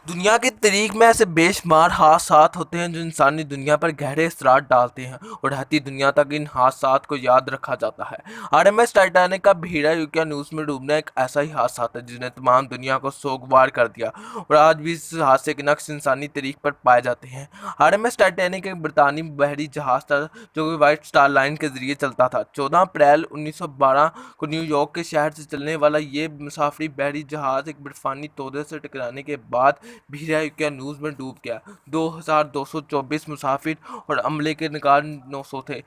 دنیا کے تاریخ میں ایسے بے شمار حادثات ہوتے ہیں جو انسانی دنیا پر گہرے اثرات ڈالتے ہیں اور رہتی دنیا تک ان حادثات کو یاد رکھا جاتا ہے۔ آر ایم ایس ٹائٹینک کا بحیرہ یوکیانوس میں ڈوبنا ایک ایسا ہی حادثہ تھا جس نے تمام دنیا کو سوگوار کر دیا اور آج بھی اس حادثے کے نقش انسانی تاریخ پر پائے جاتے ہیں۔ آر ایم ایس ٹائٹینک ایک برطانوی بحری جہاز تھا جو کہ وائٹ سٹار لائن کے ذریعے چلتا تھا۔ 14 اپریل 1912 کو نیو یارک کے شہر سے چلنے والا یہ مسافری بحری جہاز ایک برفانی تودے سے ٹکرانے کے بعد بحیرہ یوکیانوس میں ڈوب گیا۔ 2224 مسافر اور عملے کے نقار 900 تھے،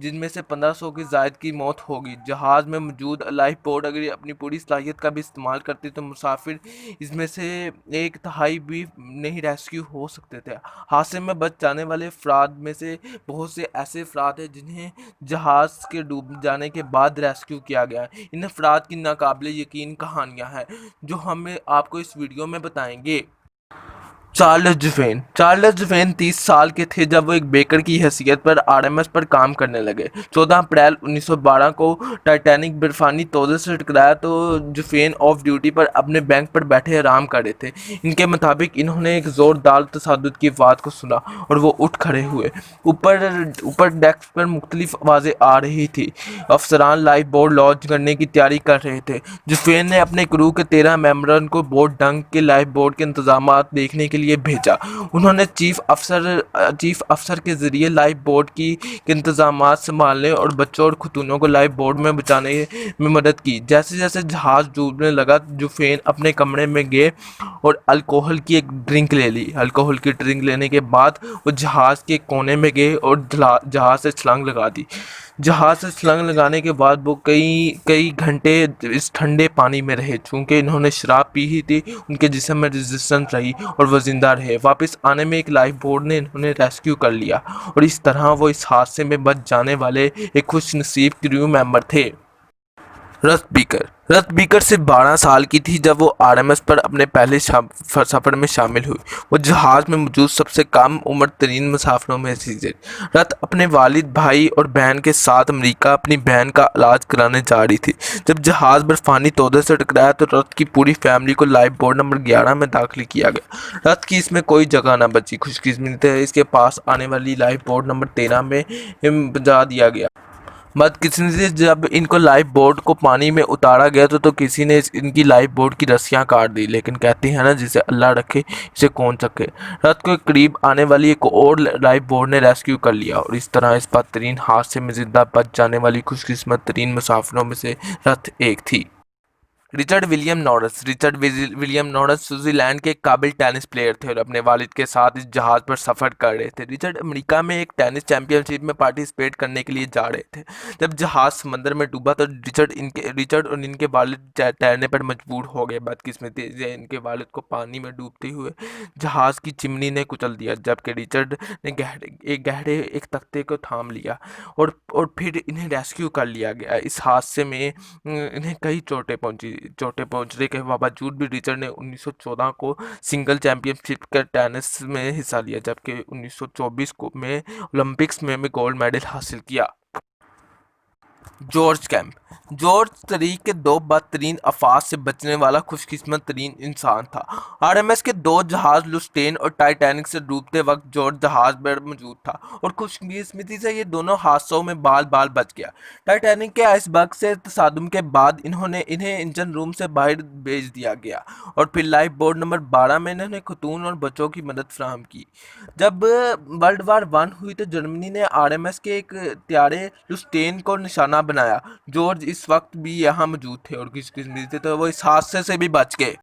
جن میں سے 1500 کی زائد کی موت ہوگی۔ جہاز میں موجود لائف بوٹ اگر اپنی پوری صلاحیت کا بھی استعمال کرتے تو مسافر اس میں سے ایک تہائی بھی نہیں ریسکیو ہو سکتے تھے۔ حادثے میں بچ جانے والے افراد میں سے بہت سے ایسے افراد ہیں جنہیں جہاز کے ڈوب جانے کے بعد ریسکیو کیا گیا ہے۔ ان افراد کی ناقابل یقین کہانیاں ہیں جو ہم آپ کو اس ویڈیو میں بتائیں گے۔ چارلس جوفین 30 سال کے تھے جب وہ ایک بیکر کی حیثیت پر آر ایم ایس پر کام کرنے لگے۔ 14 اپریل 1912 کو ٹائٹینک برفانی تودے سے ٹکرایا تو جوفین آف ڈیوٹی پر اپنے بینک پر بیٹھے آرام کر رہے تھے۔ ان کے مطابق انہوں نے ایک زوردار تصادم کی آواز کو سنا اور وہ اٹھ کھڑے ہوئے۔ اوپر ڈیک پر مختلف آوازیں آ رہی تھی۔ افسران لائف بوٹ لانچ کرنے کی تیاری کر رہے تھے۔ جوفین نے اپنے کرو کے 13 ممبران کو بوٹ ڈنک کے لائف بوٹ کے انتظامات دیکھنے کے لیے بھیجا۔ انہوں نے چیف افسر کے ذریعے لائف بوٹ کے انتظامات سنبھالنے اور بچوں اور خاتونوں کو لائف بوٹ میں بچانے میں مدد کی۔ جیسے جیسے جہاز ڈوبنے لگا جوفین اپنے کمرے میں گئے اور الکوحل کی ایک ڈرنک لے لی۔ الکوحل کی ڈرنک لینے کے بعد وہ جہاز کے کونے میں گئے اور جہاز سے چھلانگ لگا دی۔ جہاز سے چھلانگ لگانے کے بعد وہ کئی گھنٹے اس ٹھنڈے پانی میں رہے۔ چونکہ انہوں نے شراب پی ہی تھی، ان کے جسم میں ریزسٹنس رہی اور وہ زندہ رہے۔ واپس آنے میں ایک لائف بوٹ نے انہیں ریسکیو کر لیا اور اس طرح وہ اس حادثے میں بچ جانے والے ایک خوش نصیب کریو ممبر تھے۔ رتھ بیکر صرف 12 سال کی تھی جب وہ آر ایم ایس پر اپنے پہلے سفر میں شامل ہوئی۔ وہ جہاز میں موجود سب سے کم عمر ترین مسافروں میں سے تھی۔ رتھ اپنے والد، بھائی اور بہن کے ساتھ امریکہ اپنی بہن کا علاج کرانے جا رہی تھی۔ جب جہاز برفانی تودے سے ٹکرایا تو رتھ کی پوری فیملی کو لائف بوٹ نمبر 11 میں داخل کیا گیا۔ رتھ کی اس میں کوئی جگہ نہ بچی۔ خوش قسمتی سے اس کے پاس آنے والی لائف بوٹ نمبر 13 میں پہنچا دیا گیا۔ بدقسمتی سے جب ان کو لائف بوٹ کو پانی میں اتارا گیا تو کسی نے ان کی لائف بوٹ کی رسیاں کاٹ دی، لیکن کہتے ہیں نا جسے اللہ رکھے اسے کون چکے۔ رتھ کے قریب آنے والی ایک اور لائف بوٹ نے ریسکیو کر لیا اور اس طرح اس بدترین حادثے میں زندہ بچ جانے والی خوش قسمت ترین مسافروں میں سے رتھ ایک تھی۔ رچرڈ ولیم نورس سوئٹزر لینڈ کے ایک قابل ٹینس پلیئر تھے اور اپنے والد کے ساتھ اس جہاز پر سفر کر رہے تھے۔ رچرڈ امریکہ میں ایک ٹینس چیمپئن شپ میں پارٹیسپیٹ کرنے کے لیے جا رہے تھے۔ جب جہاز سمندر میں ڈوبا تو رچرڈ اور ان کے والد تیرنے پر مجبور ہو گئے۔ بدقسمتی سے ان کے والد کو پانی میں ڈوبتے ہوئے جہاز کی چمنی نے کچل دیا، جبکہ رچرڈ نے گہرے ایک تختے کو تھام لیا اور پھر انہیں ریسکیو کر لیا گیا۔ اس حادثے میں انہیں کئی چوٹیں پہنچنے کے باوجود بھی رچرڈ نے 1914 کو سنگل چیمپئن شپ کے ٹینس میں حصہ لیا، جبکہ 1924 میں اولمپکس میں گولڈ میڈل حاصل کیا۔ جارج تاریخ کے دو بدترین آفات سے بچنے والا خوش قسمت ترین انسان تھا۔ آر ایم ایس کے دو جہاز لوسٹین اور ٹائٹینک سے ڈوبتے وقت جارج جہاز پر موجود تھا اور خوش قسمتی سے یہ دونوں حادثوں میں بال بچ گیا۔ ٹائٹینک کے آئس برگ سے تصادم کے بعد انہیں انجن روم سے باہر بھیج دیا گیا اور پھر لائف بوٹ نمبر 12 میں انہوں نے خاتون اور بچوں کی مدد فراہم کی۔ جب ورلڈ وار 1 ہوئی تو جرمنی نے آر ایم ایس کے ایک طیارے لوسٹین کو نشانہ بنایا۔ جارج اس وقت بھی یہاں موجود تھے اور خوش قسمتی سے وہ اس حادثے سے بھی بچ گئے۔